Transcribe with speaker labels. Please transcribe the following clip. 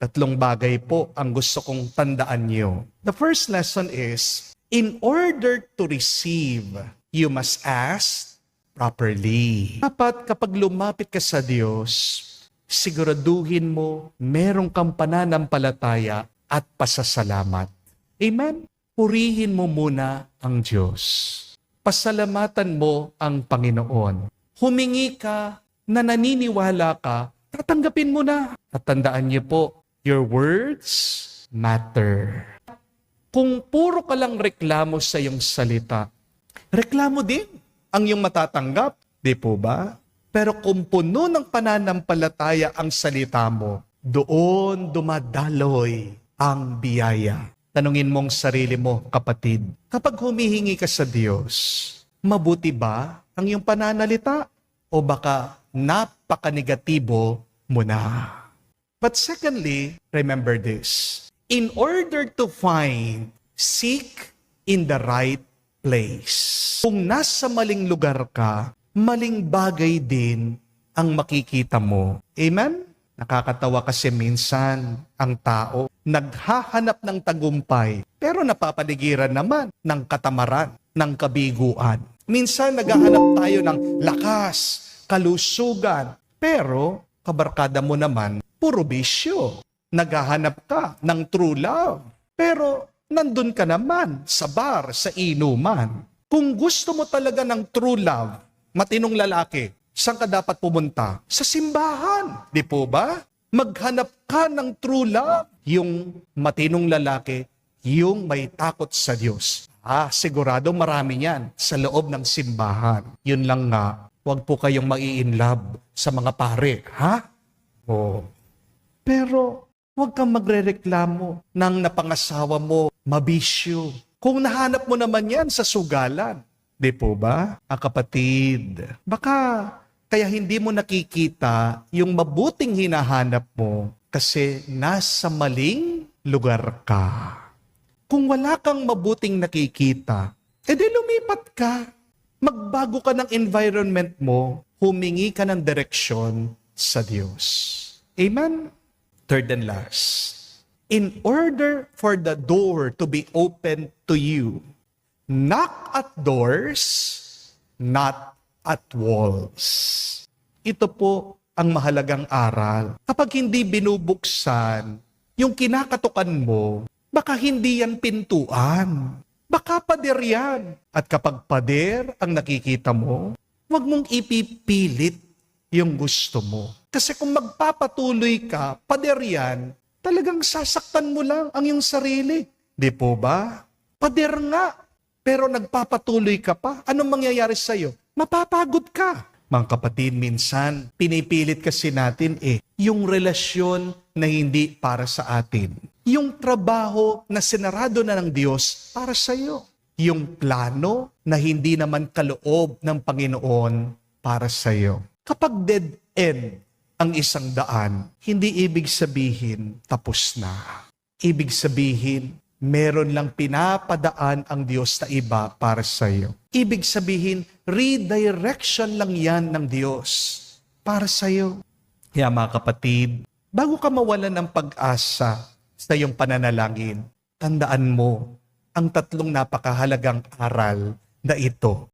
Speaker 1: Tatlong bagay po ang gusto kong tandaan niyo. The first lesson is, in order to receive, you must ask properly. Dapat kapag lumapit ka sa Diyos, siguraduhin mo merong kang pananampalataya at pasasalamat. Amen? Purihin mo muna ang Diyos. Pasalamatan mo ang Panginoon. Humingi ka na naniniwala ka, tatanggapin mo na. Tatandaan niyo po, your words matter. Kung puro ka lang reklamo sa iyong salita, reklamo din ang iyong matatanggap, di po ba? Pero kung puno ng pananampalataya ang salita mo, doon dumadaloy ang biyaya. Tanungin mong sarili mo, kapatid, kapag humihingi ka sa Diyos, mabuti ba ang iyong pananalita? O baka napaka-negatibo mo na? But secondly, remember this. In order to find, seek in the right place. Kung nasa maling lugar ka, maling bagay din ang makikita mo. Amen? Nakakatawa kasi minsan ang tao naghahanap ng tagumpay pero napapaligiran naman ng katamaran, ng kabiguan. Minsan naghahanap tayo ng lakas, kalusugan, pero kabarkada mo naman puro bisyo. Naghahanap ka ng true love, pero nandun ka naman sa bar, sa inuman. Kung gusto mo talaga ng true love, matinong lalaki, saan ka dapat pumunta? Sa simbahan, di po ba? Maghanap ka ng true love. Yung matinong lalaki, yung may takot sa Diyos. Sigurado marami yan sa loob ng simbahan. Yun lang nga, huwag po kayong mai-inlove sa mga pare, ha? Oh. Pero huwag kang magrereklamo ng napangasawa mo, mabisyo. Kung nahanap mo naman yan sa sugalan, di po ba? Kapatid, baka kaya hindi mo nakikita yung mabuting hinahanap mo kasi nasa maling lugar ka. Kung wala kang mabuting nakikita, edi lumipat ka. Magbago ka ng environment mo, humingi ka ng direksyon sa Diyos. Amen? Third and last, in order for the door to be open to you, knock at doors, not at walls. Ito po ang mahalagang aral. Kapag hindi binubuksan yung kinakatukan mo, baka hindi yan pintuan. Baka pader yan. At kapag pader ang nakikita mo, huwag mong ipipilit yung gusto mo. Kasi kung magpapatuloy ka, pader yan, talagang sasaktan mo lang ang iyong sarili. Di po ba? Pader nga. Pero nagpapatuloy ka pa, anong mangyayari sa'yo? Mapapagod ka. Mga kapatid, minsan, pinipilit kasi natin yung relasyon na hindi para sa atin. Yung trabaho na sinarado na ng Diyos para sa'yo. Yung plano na hindi naman kaloob ng Panginoon para sa'yo. Kapag dead end ang isang daan, hindi ibig sabihin tapos na. Ibig sabihin, meron lang pinapadaan ang Diyos na iba para sa iyo. Ibig sabihin, redirection lang yan ng Diyos para sa iyo. Kaya mga kapatid, bago ka mawalan ng pag-asa sa iyong pananalangin, tandaan mo ang tatlong napakahalagang aral na ito.